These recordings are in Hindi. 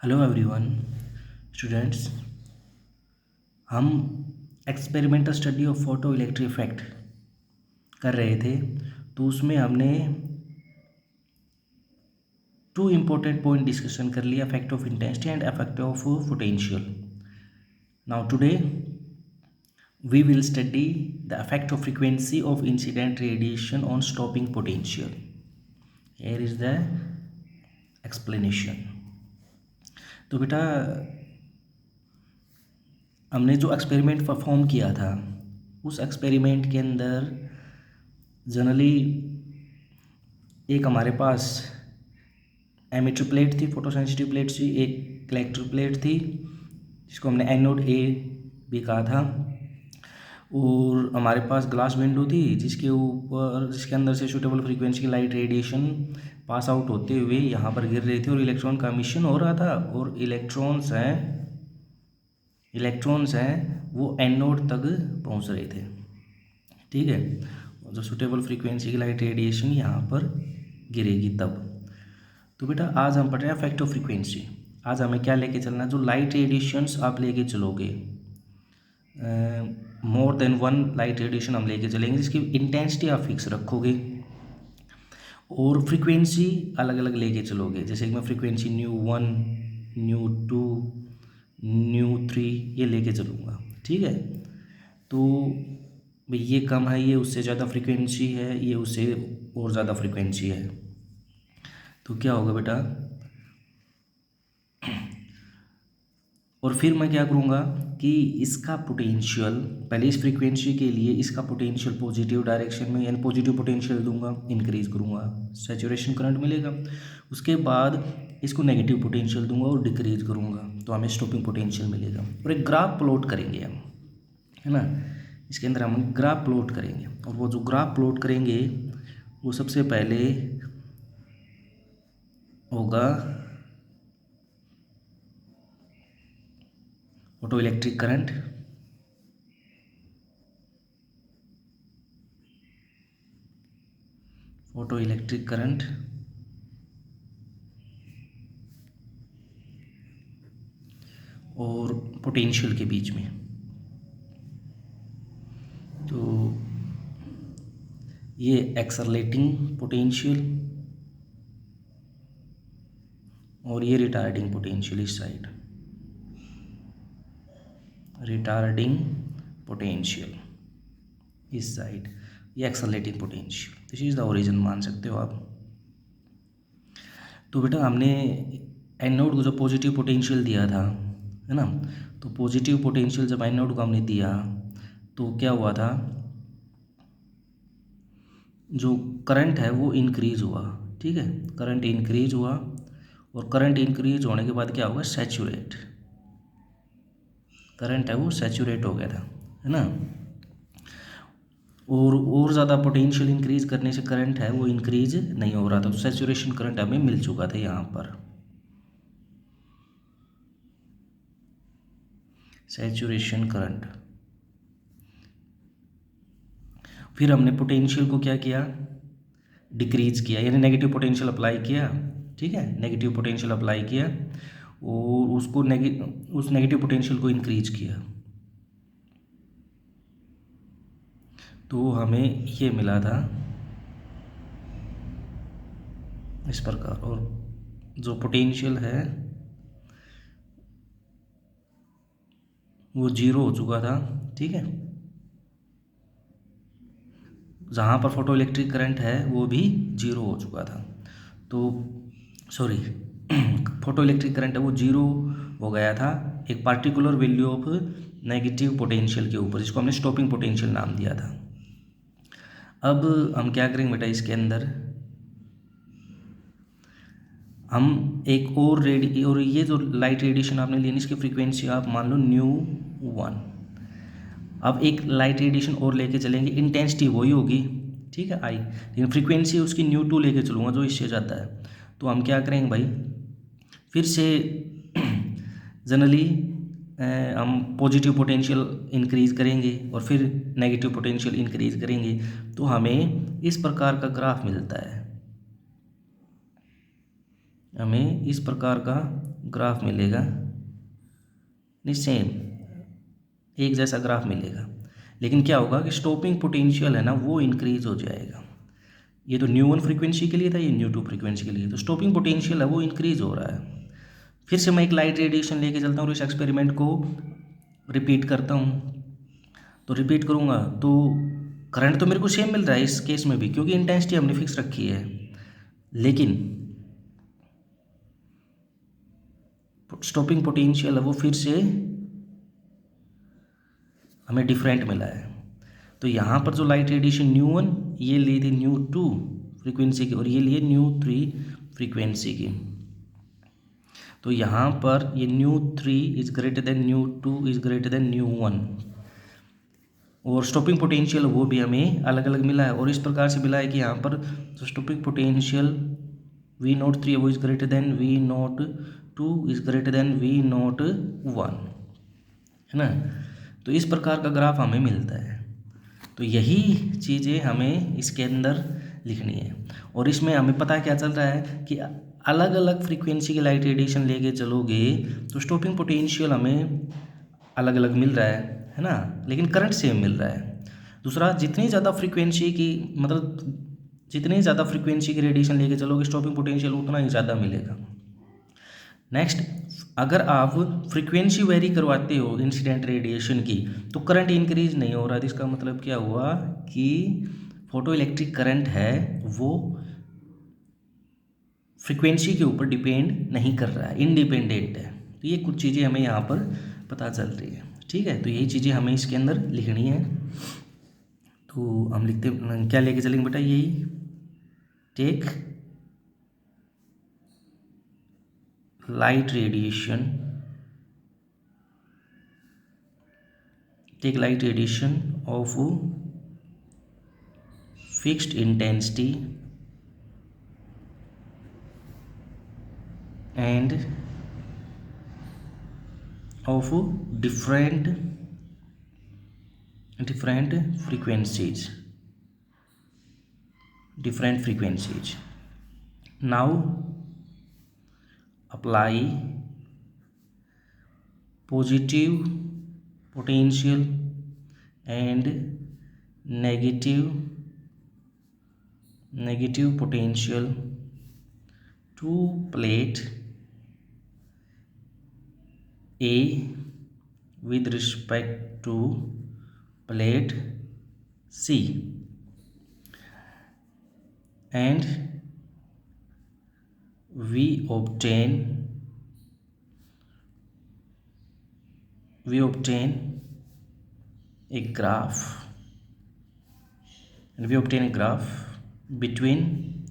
Hello everyone students. हम experimental study of photo electric effect कर रहे थे, तो उसमें हमने टू इम्पोर्टेंट पॉइंट डिस्कशन कर लिया, effect of intensity and effect of potential. Now today we will study the effect of frequency of incident radiation on stopping potential. Here is the explanation. तो बेटा, हमने जो एक्सपेरिमेंट परफॉर्म किया था, उस एक्सपेरिमेंट के अंदर जनरली एक हमारे पास एमिटर प्लेट थी, फोटो सेंसिटिव प्लेट थी, एक कलेक्टर प्लेट थी जिसको हमने एनोड ए भी कहा था, और हमारे पास ग्लास विंडो थी जिसके अंदर से सूटेबल फ्रीक्वेंसी की लाइट रेडिएशन पास आउट होते हुए यहाँ पर गिर रही थी और इलेक्ट्रॉन का एमिशन हो रहा था, और इलेक्ट्रॉन्स हैं वो एनोड तक पहुँच रहे थे। ठीक है, जो सूटेबल फ्रीक्वेंसी की लाइट रेडिएशन यहाँ पर गिरेगी तब। तो बेटा, आज हम पढ़ रहे हैं इफेक्ट ऑफ फ्रीक्वेंसी। आज हमें क्या लेके चलना है? जो लाइट रेडिएशंस आप लेके चलोगे, more than one light radiation हम लेके चलेंगे, जिसकी इंटेंसिटी आप फिक्स रखोगे और फ्रीक्वेंसी अलग अलग लेके चलोगे। जैसे कि मैं फ्रीक्वेंसी न्यू 1, न्यू 2, न्यू 3 ये लेके चलूँगा। ठीक है, तो भाई ये कम है, ये उससे ज़्यादा फ्रीक्वेंसी है, ये उससे और ज़्यादा फ्रीक्वेंसी है, तो क्या होगा बेटा? और फिर मैं क्या करूँगा कि इसका पोटेंशियल, पहले इस फ्रीक्वेंसी के लिए इसका पोटेंशियल पॉजिटिव डायरेक्शन में यानी पॉजिटिव पोटेंशियल दूंगा, इंक्रीज करूँगा, सैचुरेशन करंट मिलेगा। उसके बाद इसको नेगेटिव पोटेंशियल दूंगा और डिक्रीज करूँगा, तो हमें स्टॉपिंग पोटेंशियल मिलेगा। और एक ग्राफ प्लॉट करेंगे हम, है ना, इसके अंदर हम ग्राफ प्लॉट करेंगे। और वो जो ग्राफ प्लॉट करेंगे वो सबसे पहले होगा photo electric current, photo electric current और पोटेंशियल के बीच में। तो ये एक्सेलरेटिंग पोटेंशियल और ये रिटार्डिंग पोटेंशियल, इस साइड रिटार्डिंग पोटेंशियल, इस साइड ये accelerating potential. This is the origin मान सकते हो आप। तो बेटा, हमने एनोड को जो पॉजिटिव पोटेंशियल दिया था, है ना, तो पॉजिटिव पोटेंशियल जब एनोड को हमने दिया तो क्या हुआ था? जो करंट है वो इंक्रीज हुआ। ठीक है, करंट इंक्रीज हुआ, और करंट इंक्रीज होने के बाद क्या होगा? सैचुरेट, करंट है वो सैचुरेट हो गया था, है ना। और ज़्यादा पोटेंशियल इंक्रीज करने से करंट है वो इंक्रीज नहीं हो रहा था, तो सैचुरेशन करंट हमें मिल चुका था यहाँ पर, सैचुरेशन करंट। फिर हमने पोटेंशियल को क्या किया? डिक्रीज किया, यानी नेगेटिव पोटेंशियल अप्लाई किया। ठीक है, नेगेटिव पोटेंशियल अप्लाई किया और उस नेगेटिव पोटेंशियल को इंक्रीज किया, तो हमें ये मिला था इस प्रकार। और जो पोटेंशियल है वो जीरो हो चुका था। ठीक है, जहाँ पर फोटो इलेक्ट्रिक करंट है वो भी जीरो हो चुका था। तो सॉरी, फोटो इलेक्ट्रिक करंट है वो जीरो हो गया था एक particular value of negative potential के ऊपर, जिसको हमने स्टॉपिंग पोटेंशियल नाम दिया था। अब हम क्या करेंगे बेटा, इसके अंदर हम एक और ये जो लाइट रेडिएशन आपने ली, इसकी फ्रीक्वेंसी आप मान लो न्यू 1। अब एक लाइट रेडिएशन और लेके चलेंगे, इंटेंसिटी वही होगी, ठीक है, आई, लेकिन फ्रीक्वेंसी उसकी न्यू 2 लेके चलूँगा जो इससे ज़्यादा है। तो हम क्या करेंगे भाई, फिर से जनरली हम पॉजिटिव पोटेंशियल इंक्रीज़ करेंगे और फिर नेगेटिव पोटेंशियल इंक्रीज़ करेंगे, तो हमें इस प्रकार का ग्राफ मिलता है, हमें इस प्रकार का ग्राफ मिलेगा, नहीं सेम एक जैसा ग्राफ मिलेगा, लेकिन क्या होगा कि स्टॉपिंग पोटेंशियल है ना वो इंक्रीज हो जाएगा। ये तो न्यू 1 फ्रीक्वेंसी के लिए था, ये न्यू 2 फ्रीक्वेंसी के लिए, तो स्टॉपिंग पोटेंशियल है वो इंक्रीज हो रहा है। फिर से मैं एक लाइट रेडिएशन लेके चलता हूँ और इस एक्सपेरिमेंट को रिपीट करता हूँ। तो रिपीट करूँगा तो करंट तो मेरे को सेम मिल रहा है इस केस में भी, क्योंकि इंटेंसिटी हमने फिक्स रखी है, लेकिन स्टॉपिंग पोटेंशियल है वो फिर से हमें डिफरेंट मिला है। तो यहाँ पर जो लाइट रेडिएशन न्यू 1 ये ली थी न्यू 2 फ्रीक्वेंसी की, और ये लिए न्यू 3 फ्रीक्वेंसी की। तो यहाँ पर ये new 3 is greater than new 2 is greater than new 1, और स्टॉपिंग पोटेंशियल वो भी हमें अलग अलग मिला है, और इस प्रकार से मिला है कि यहाँ पर जो स्टॉपिंग पोटेंशियल V03 है वो is greater than V02 is greater than V01, है ना। तो इस प्रकार का ग्राफ हमें मिलता है। तो यही चीज़ें हमें इसके अंदर लिखनी है, और इसमें हमें पता क्या चल रहा है कि अलग अलग फ्रीक्वेंसी की लाइट रेडिएशन लेके चलोगे तो स्टॉपिंग पोटेंशियल हमें अलग अलग मिल रहा है ना, लेकिन करंट सेम मिल रहा है। दूसरा, जितनी ज़्यादा फ्रीक्वेंसी की जितनी ज़्यादा फ्रीक्वेंसी की रेडिएशन लेके चलोगे स्टॉपिंग पोटेंशियल उतना ही ज़्यादा मिलेगा। नेक्स्ट, अगर आप फ्रीक्वेंसी वेरी करवाते हो इंसिडेंट रेडिएशन की तो करंट इंक्रीज नहीं हो रहा है। इसका मतलब क्या हुआ कि फोटो इलेक्ट्रिक करंट है वो फ्रीक्वेंसी के ऊपर डिपेंड नहीं कर रहा है, इंडिपेंडेंट है। तो ये कुछ चीज़ें हमें यहाँ पर पता चल रही है, ठीक है। तो यही चीज़ें हमें इसके अंदर लिखनी है। तो हम लिखते क्या लेके चलेंगे बेटा, यही take light radiation of fixed intensity and of different frequencies. Now apply positive potential and negative potential to plate A with respect to plate C, and we obtain a graph between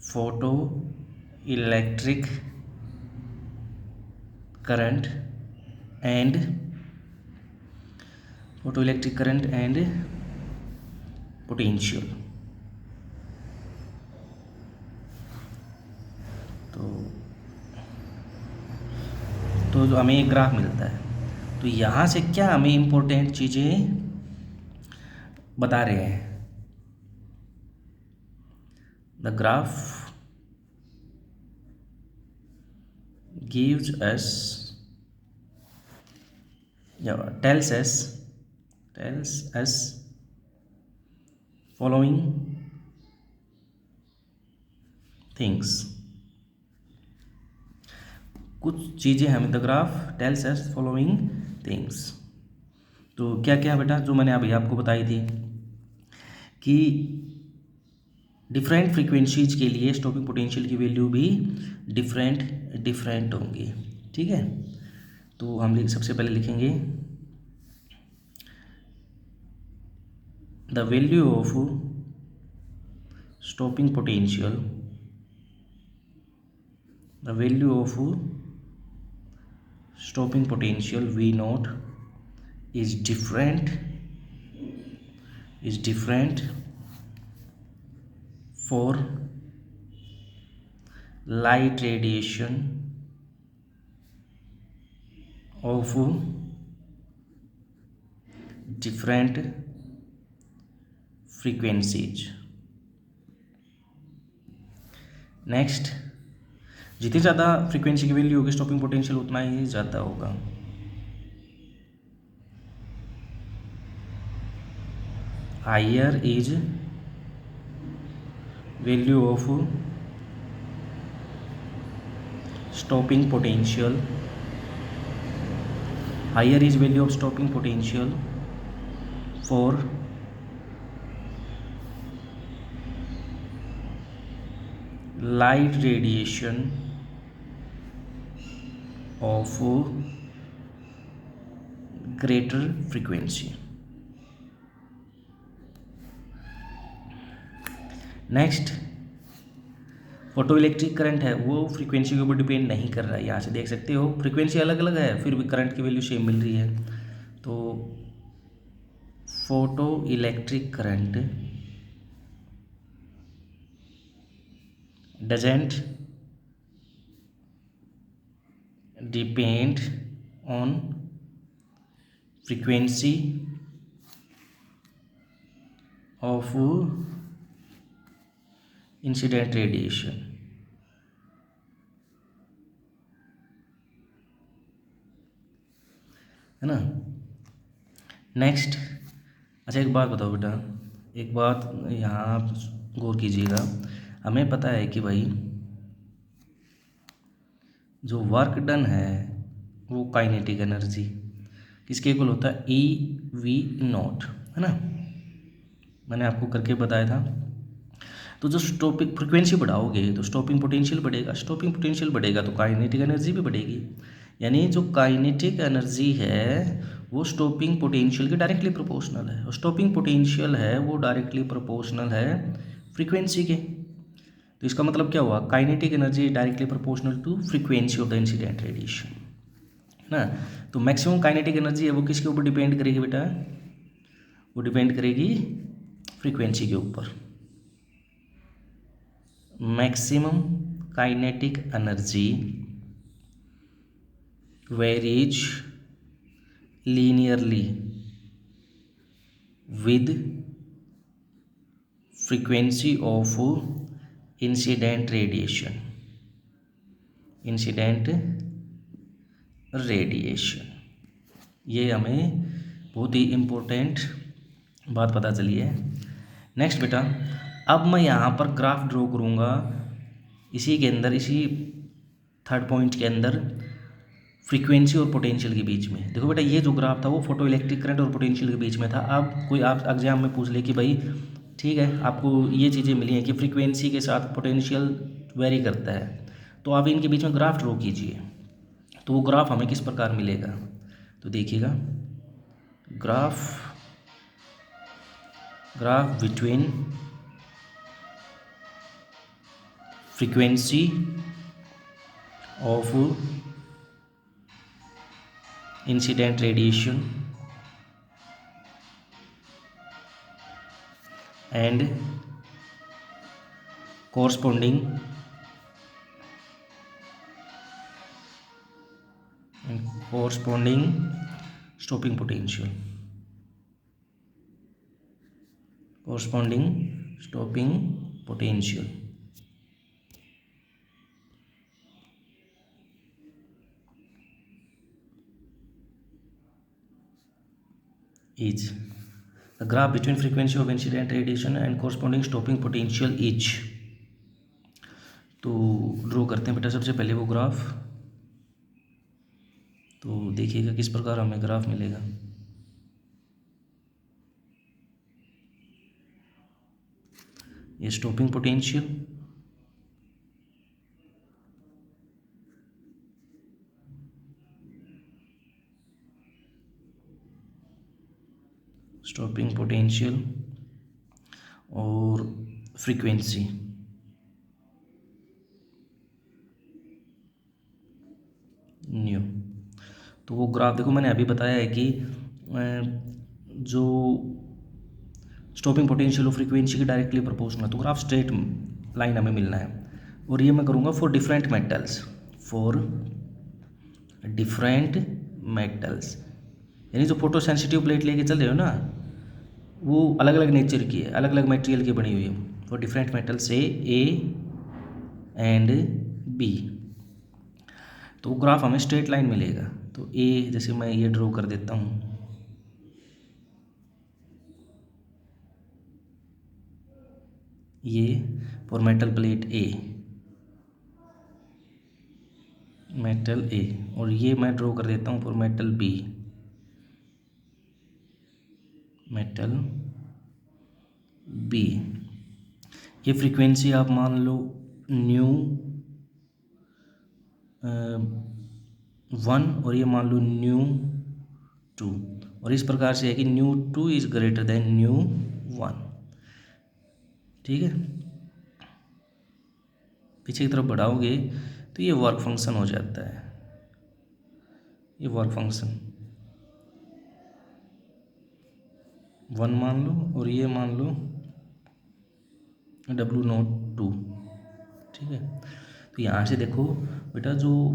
photoelectric current and potential. तो जो हमें एक ग्राफ मिलता है, तो यहाँ से क्या हमें इम्पोर्टेंट चीज़ें बता रहे हैं। The graph gives us tells us following things. कुछ चीज़ें हमें the graph tells us following things. तो क्या क्या बेटा, जो मैंने अभी आपको बताई थी कि डिफरेंट फ्रीक्वेंसीज के लिए स्टॉपिंग पोटेंशियल की वैल्यू भी डिफरेंट होंगी, ठीक है। तो हम सबसे पहले लिखेंगे the value of stopping potential V0 is different for light radiation of different frequencies. Next, जितनी ज़्यादा फ्रीक्वेंसी की वैल्यू होगी स्टॉपिंग पोटेंशियल उतना ही ज़्यादा होगा। Higher is value of stopping potential, higher is value of stopping potential for light radiation of greater frequency. Next, photo electric current है वो फ्रीक्वेंसी के ऊपर डिपेंड नहीं कर रहा है। यहाँ से देख सकते हो फ्रीक्वेंसी अलग अलग है फिर भी करंट की वैल्यू सेम मिल रही है। तो photo electric current doesn't depend on frequency of incident radiation. है ना। नेक्स्ट, अच्छा एक बात बताओ बेटा, एक बात यहाँ आप गौर कीजिएगा। हमें पता है कि भाई जो वर्क डन है वो काइनेटिक एनर्जी किसके इक्वल होता है, ई वी नॉट, है ना। मैंने आपको करके बताया था। तो जो स्टॉपिंग फ्रीक्वेंसी बढ़ाओगे तो स्टॉपिंग पोटेंशियल बढ़ेगा, स्टॉपिंग पोटेंशियल बढ़ेगा तो काइनेटिक एनर्जी भी बढ़ेगी। यानी जो काइनेटिक एनर्जी है वो स्टॉपिंग पोटेंशियल के डायरेक्टली प्रोपोर्शनल है, और स्टॉपिंग पोटेंशियल है वो डायरेक्टली प्रोपोर्शनल है फ्रीक्वेंसी के। तो इसका मतलब क्या हुआ, kinetic energy directly proportional to frequency of the incident radiation, है ना। तो मैक्सिमम काइनेटिक एनर्जी है वो किसके ऊपर डिपेंड करेगी बेटा, वो डिपेंड करेगी फ्रीक्वेंसी के ऊपर। Maximum kinetic energy varies linearly with frequency of incident radiation, incident radiation. ये हमें बहुत ही इम्पोर्टेंट बात पता चली है। नेक्स्ट बेटा, अब मैं यहाँ पर ग्राफ ड्रॉ करूँगा इसी के अंदर, इसी थर्ड पॉइंट के अंदर फ्रीक्वेंसी और पोटेंशियल के बीच में। देखो बेटा ये जो ग्राफ था वो फोटो इलेक्ट्रिक करंट और पोटेंशियल के बीच में था। अब कोई आप एग्जाम में पूछ ले कि भाई ठीक है आपको ये चीज़ें मिली हैं कि फ्रीक्वेंसी के साथ पोटेंशियल वेरी करता है, तो आप इनके बीच में ग्राफ ड्रॉ कीजिए। तो वो ग्राफ हमें किस प्रकार मिलेगा, तो देखिएगा, graph between frequency of incident radiation and corresponding stopping potential, corresponding stopping potential is the graph between frequency of incident radiation and corresponding stopping potential is। तो ड्रॉ करते हैं बेटा सबसे पहले वो ग्राफ। तो देखिएगा किस प्रकार हमें ग्राफ मिलेगा। ये स्टॉपिंग पोटेंशियल, स्टॉपिंग पोटेंशियल और फ्रीक्वेंसी। न्यू, तो वो ग्राफ देखो मैंने अभी बताया है कि जो स्टॉपिंग पोटेंशियल और फ्रीक्वेंसी के डायरेक्टली प्रोपोर्शनल, तो ग्राफ स्ट्रेट लाइन हमें मिलना है। और ये मैं करूँगा for different metals, for different metals. यानी जो फोटो सेंसिटिव प्लेट लेके चल रहे हो ना वो अलग अलग नेचर की है, अलग अलग मटेरियल की बनी हुई है। For different metals A and B, तो ग्राफ हमें स्ट्रेट लाइन मिलेगा। तो ए, जैसे मैं ये ड्रॉ कर देता हूँ, ये for metal plate A, metal A, और ये मैं ड्रॉ कर देता हूँ for metal B, metal B. ये फ्रीक्वेंसी आप मान लो न्यू 1 और ये मान लो न्यू 2, और इस प्रकार से है कि new 2 is greater than new 1। ठीक है, पीछे की तरफ बढ़ाओगे तो ये वर्क फंक्शन हो जाता है, ये वर्क फंक्शन 1 मान लो और ये मान लो W02। ठीक है, तो यहाँ से देखो बेटा, जो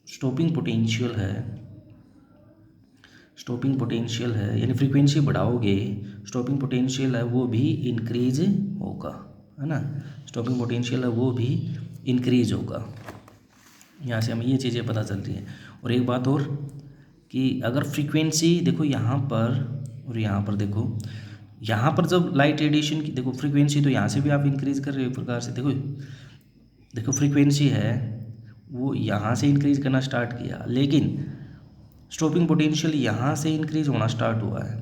स्टॉपिंग पोटेंशियल है यानी फ्रीक्वेंसी बढ़ाओगे, स्टॉपिंग पोटेंशियल है वो भी इंक्रीज होगा, है ना, स्टॉपिंग पोटेंशियल है वो भी इंक्रीज होगा। यहाँ से हमें ये चीज़ें पता चलती हैं। और एक बात और कि अगर फ्रीक्वेंसी देखो यहाँ पर और यहाँ पर देखो, यहाँ पर जब लाइट रेडिएशन की देखो फ्रीक्वेंसी, तो यहाँ से भी आप इंक्रीज कर रहे हो एक प्रकार से। देखो फ्रीक्वेंसी है वो यहाँ से इंक्रीज करना स्टार्ट किया, लेकिन स्टॉपिंग पोटेंशियल यहाँ से इंक्रीज होना स्टार्ट हुआ है।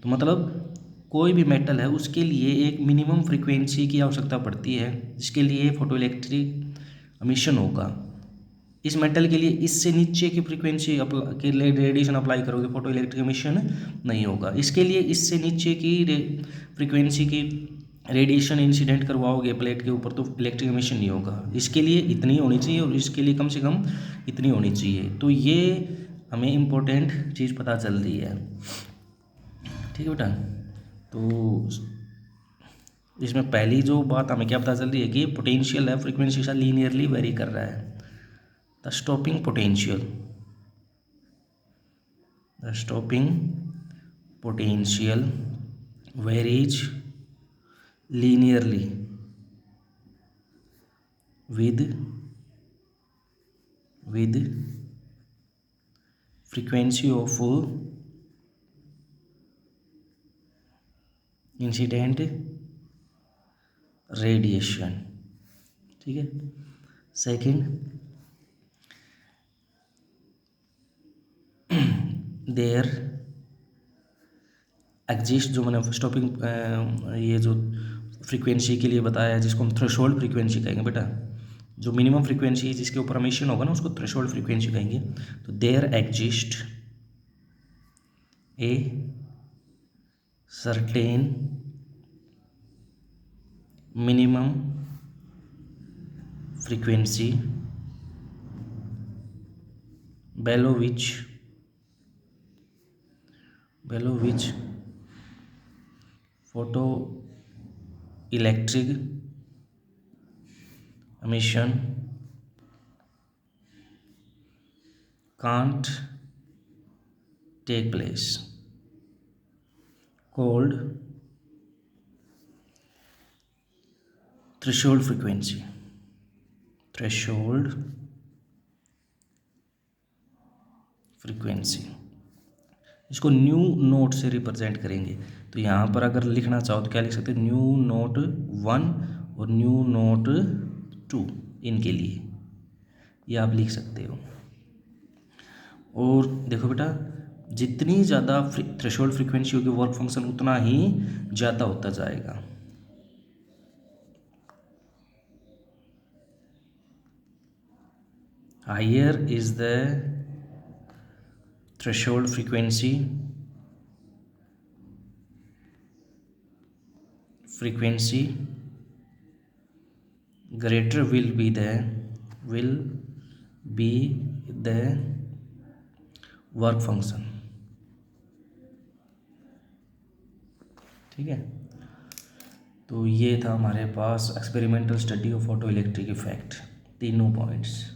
तो मतलब कोई भी मेटल है उसके लिए एक मिनिमम फ्रीक्वेंसी की आवश्यकता पड़ती है, जिसके लिए फोटो इलेक्ट्रिक एमिशन होगा। इस मेटल के लिए इससे नीचे की फ्रीक्वेंसी के लिए रेडिएशन अप्लाई करोगे, फोटो इलेक्ट्रिक एमिशन नहीं होगा। इसके लिए इससे नीचे की फ्रीक्वेंसी की रेडिएशन इंसिडेंट करवाओगे प्लेट के ऊपर, तो इलेक्ट्रिक एमिशन नहीं होगा। इसके लिए इतनी होनी चाहिए और इसके लिए कम से कम इतनी होनी चाहिए। तो ये हमें इम्पोर्टेंट चीज़ पता चल रही है। ठीक है बेटा, तो इसमें पहली जो बात हमें क्या पता चल रही है कि पोटेंशियल है फ्रीक्वेंसी के साथ लीनियरली वेरी कर रहा है। The stopping potential varies linearly with frequency of incident radiation। ठीक है, सेकेंड देयर एग्जिस्ट, जो मैंने स्टॉपिंग ये जो फ्रीक्वेंसी के लिए बताया जिसको हम थ्रेशोल्ड फ्रीक्वेंसी कहेंगे बेटा, जो मिनिमम फ्रीक्वेंसी जिसके ऊपर एमिशन होगा ना उसको थ्रेशोल्ड फ्रीक्वेंसी कहेंगे। तो there exist a certain minimum frequency below which photoelectric emission can't take place, called threshold frequency। इसको न्यू नोट से रिप्रेजेंट करेंगे। तो यहाँ पर अगर लिखना चाहो तो क्या लिख सकते हैं, न्यू नोट 1 और न्यू नोट 2, इनके लिए ये आप लिख सकते हो। और देखो बेटा, जितनी ज़्यादा थ्रेशोल्ड फ्रीक्वेंसी होगी वर्क फंक्शन उतना ही ज़्यादा होता जाएगा। Higher is the threshold frequency greater will be the work function। ठीक है, तो ये था हमारे पास experimental study of photo electric effect, तीनों पॉइंट्स।